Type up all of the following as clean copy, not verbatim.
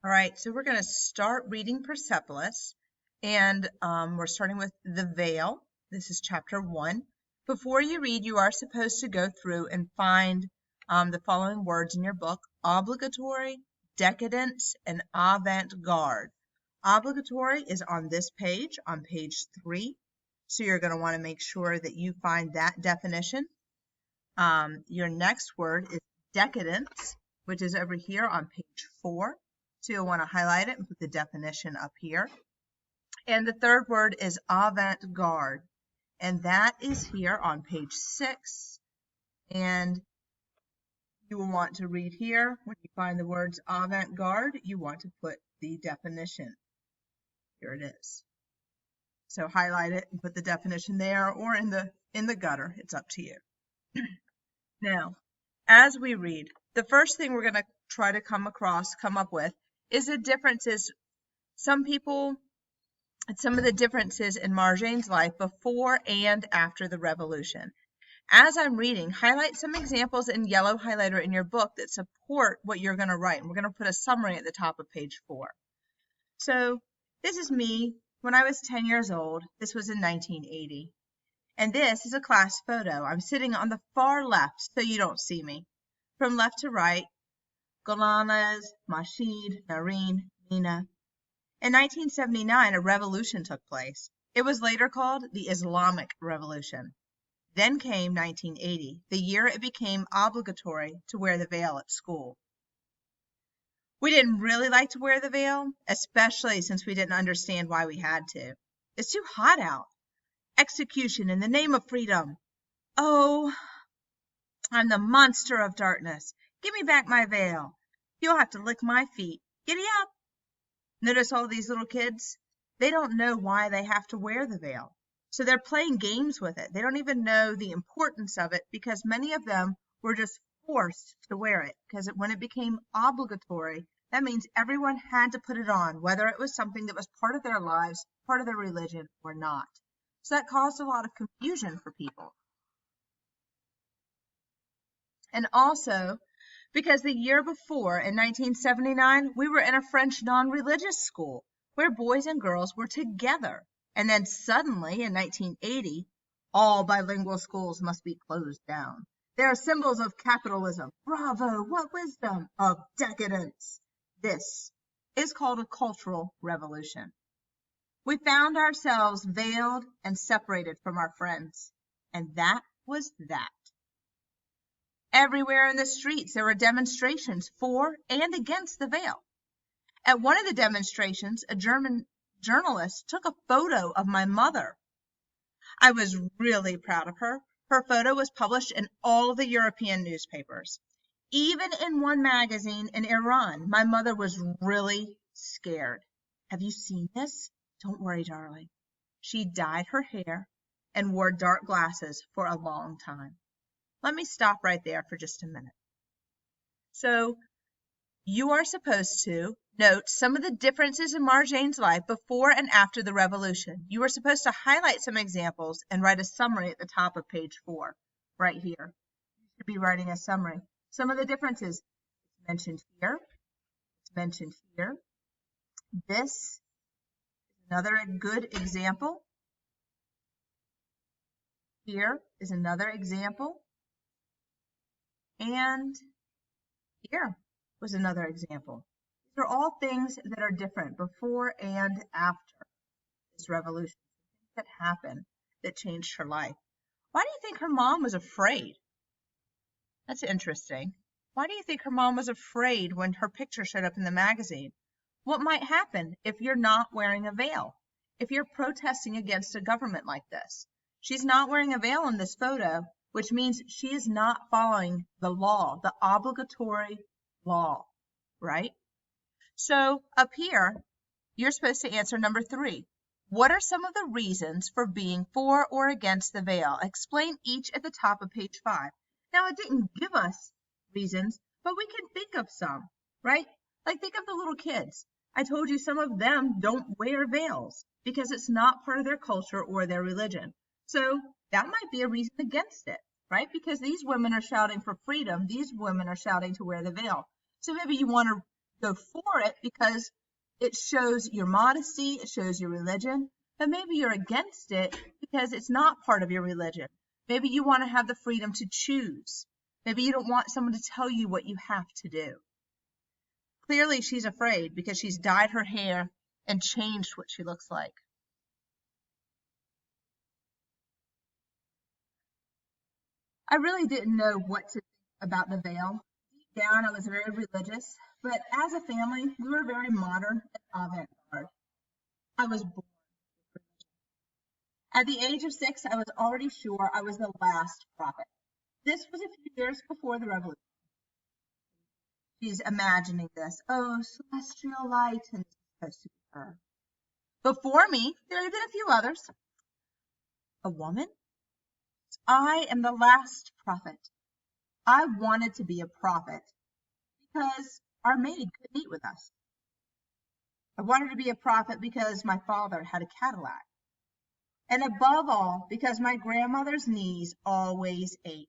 All right, so we're going to start reading Persepolis, and we're starting with the veil. This is chapter 1. Before you read, you are supposed to go through and find the following words in your book: obligatory, decadence, and avant-garde. Obligatory is on this page, on page 3. So you're going to want to make sure that you find that definition. Your next word is decadence, which is over here on page 4. So you'll want to highlight it and put the definition up here. And the third word is avant-garde, and that is here on page 6. And you will want to read here, when you find the words avant-garde, you want to put the definition. Here it is. So highlight it and put the definition there or in the gutter. It's up to you. Now, as we read, the first thing we're going to try to come up with is the differences. Some of the differences in Marjane's life before and after the revolution. As I'm reading, highlight some examples in yellow highlighter in your book that support what you're going to write. And we're going to put a summary at the top of page 4. So this is me when I was 10 years old. This was in 1980. And this is a class photo. I'm sitting on the far left, so you don't see me. From left to right, Golanez, Mashid, Nareen, Nina. In 1979, a revolution took place. It was later called the Islamic Revolution. Then came 1980, the year it became obligatory to wear the veil at school. We didn't really like to wear the veil, especially since we didn't understand why we had to. It's too hot out. Execution in the name of freedom. Oh, I'm the monster of darkness. Give me back my veil. You'll have to lick my feet. Giddy up. Notice all these little kids? They don't know why they have to wear the veil. So they're playing games with it. They don't even know the importance of it because many of them were just forced to wear it. Because when it became obligatory, that means everyone had to put it on, whether it was something that was part of their lives, part of their religion, or not. So that caused a lot of confusion for people. And also, because the year before, in 1979, we were in a French non-religious school where boys and girls were together. And then suddenly, in 1980, all bilingual schools must be closed down. They are symbols of capitalism. Bravo, what wisdom! Of decadence. This is called a cultural revolution. We found ourselves veiled and separated from our friends. And that was that. Everywhere in the streets, there were demonstrations for and against the veil. At one of the demonstrations, a German journalist took a photo of my mother. I was really proud of her. Her photo was published in all the European newspapers. Even in one magazine in Iran, my mother was really scared. Have you seen this? Don't worry, darling. She dyed her hair and wore dark glasses for a long time. Let me stop right there for just a minute. So you are supposed to note some of the differences in Marjane's life before and after the revolution. You are supposed to highlight some examples and write a summary at the top of page 4, right here. You should be writing a summary. Some of the differences mentioned here. It's mentioned here. This is another good example. Here is another example. And here was another example. These are all things that are different before and after this revolution that happened that changed her life. Why do you think her mom was afraid? That's interesting. Why do you think her mom was afraid when her picture showed up in the magazine? What might happen if you're not wearing a veil? If you're protesting against a government like this? She's not wearing a veil in this photo, which means she is not following the law, the obligatory law, right? So up here, you're supposed to answer number 3. What are some of the reasons for being for or against the veil? Explain each at the top of page 5. Now, it didn't give us reasons, but we can think of some, right? Like think of the little kids. I told you some of them don't wear veils because it's not part of their culture or their religion. So that might be a reason against it, right? Because these women are shouting for freedom. These women are shouting to wear the veil. So maybe you want to go for it because it shows your modesty, it shows your religion, but maybe you're against it because it's not part of your religion. Maybe you want to have the freedom to choose. Maybe you don't want someone to tell you what you have to do. Clearly, she's afraid because she's dyed her hair and changed what she looks like. I really didn't know what to think about the veil. Deep down, I was very religious, but as a family, we were very modern and avant-garde. I was born. At the age of 6, I was already sure I was the last prophet. This was a few years before the revolution. She's imagining this. Oh, celestial light, and it's supposed to be her. Before me, there had been a few others. A woman? I am the last prophet. I wanted to be a prophet because our maid could eat with us. I wanted to be a prophet because my father had a Cadillac. And above all, because my grandmother's knees always ached.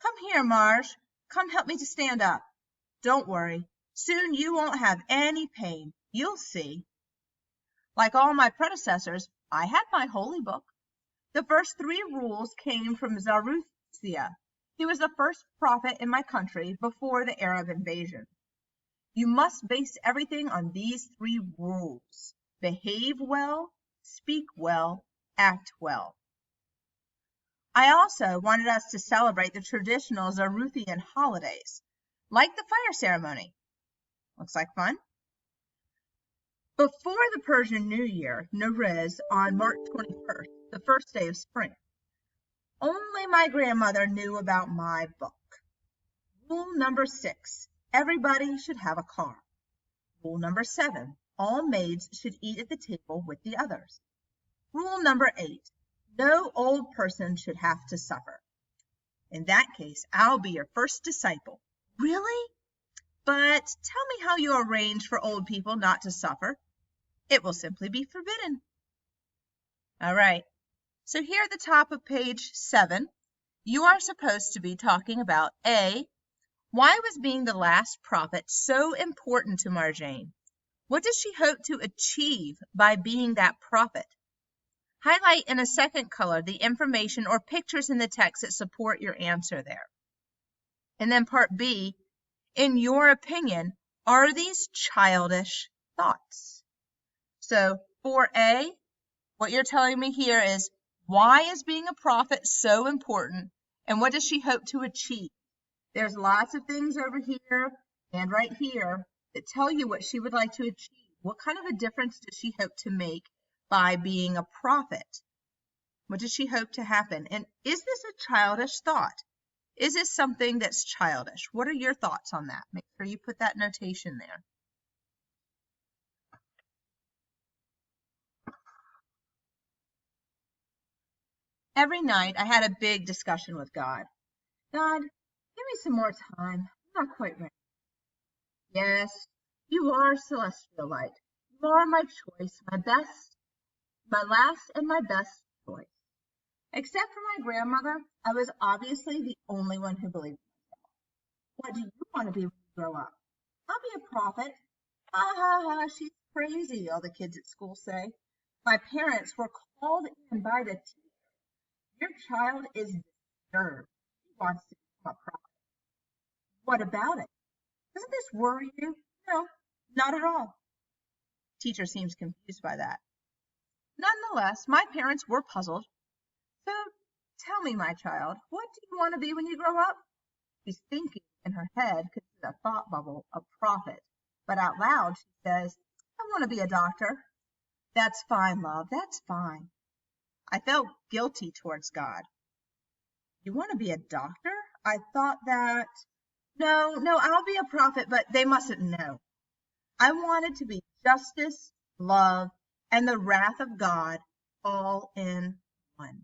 Come here, Marge. Come help me to stand up. Don't worry. Soon you won't have any pain. You'll see. Like all my predecessors, I had my holy book. The first 3 rules came from Zarathustra. He was the first prophet in my country before the Arab invasion. You must base everything on these 3 rules. Behave well, speak well, act well. I also wanted us to celebrate the traditional Zaruthian holidays, like the fire ceremony. Looks like fun. Before the Persian New Year, Nowruz, on March 21st, the first day of spring, only my grandmother knew about my book. Rule number 6, everybody should have a car. Rule number 7, all maids should eat at the table with the others. Rule number 8, no old person should have to suffer. In that case, I'll be your first disciple. Really? But tell me how you arrange for old people not to suffer. It will simply be forbidden. All right. So here at the top of page 7, you are supposed to be talking about A, why was being the last prophet so important to Marjane? What does she hope to achieve by being that prophet? Highlight in a second color the information or pictures in the text that support your answer there. And then part B, in your opinion, are these childish thoughts? So for A, what you're telling me here is, why is being a prophet so important, and what does she hope to achieve? There's lots of things over here and right here that tell you what she would like to achieve. What kind of a difference does she hope to make by being a prophet? What does she hope to happen? And is this a childish thought? Is this something that's childish? What are your thoughts on that? Make sure you put that notation there. Every night I had a big discussion with God. God, give me some more time. I'm not quite ready. Yes, you are celestial light. You are my choice, my best, my last and my best choice. Except for my grandmother, I was obviously the only one who believed in myself. What do you want to be when you grow up? I'll be a prophet. Ha ha ha, she's crazy, all the kids at school say. My parents were called in by the teacher. Your child is disturbed. She wants to become a prophet. What about it? Doesn't this worry you? No, not at all. Teacher seems confused by that. Nonetheless, my parents were puzzled. So tell me, my child, what do you want to be when you grow up? She's thinking in her head, because it's a thought bubble, a prophet. But out loud, she says, I want to be a doctor. That's fine, love, that's fine. I felt guilty towards God. You want to be a doctor? I thought that, no, I'll be a prophet, but they mustn't know. I wanted to be justice, love, and the wrath of God all in one.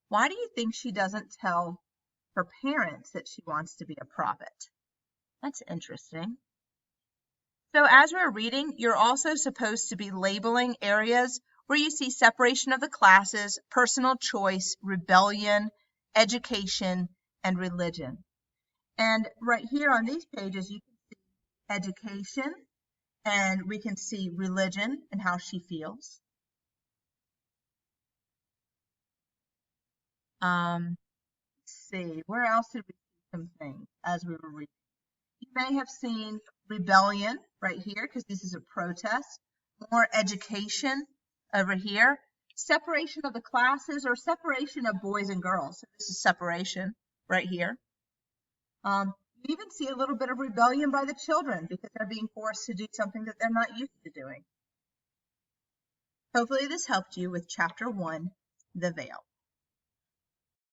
Why do you think she doesn't tell her parents that she wants to be a prophet? That's interesting. So as we're reading, you're also supposed to be labeling areas where you see separation of the classes, personal choice, rebellion, education, and religion. And right here on these pages, you can see education, and we can see religion and how she feels. Let's see, where else did we see some things as we were reading? You may have seen rebellion right here because this is a protest. More education over here. Separation of the classes or separation of boys and girls. So this is separation right here. You even see a little bit of rebellion by the children because they're being forced to do something that they're not used to doing. Hopefully this helped you with chapter 1, The Veil.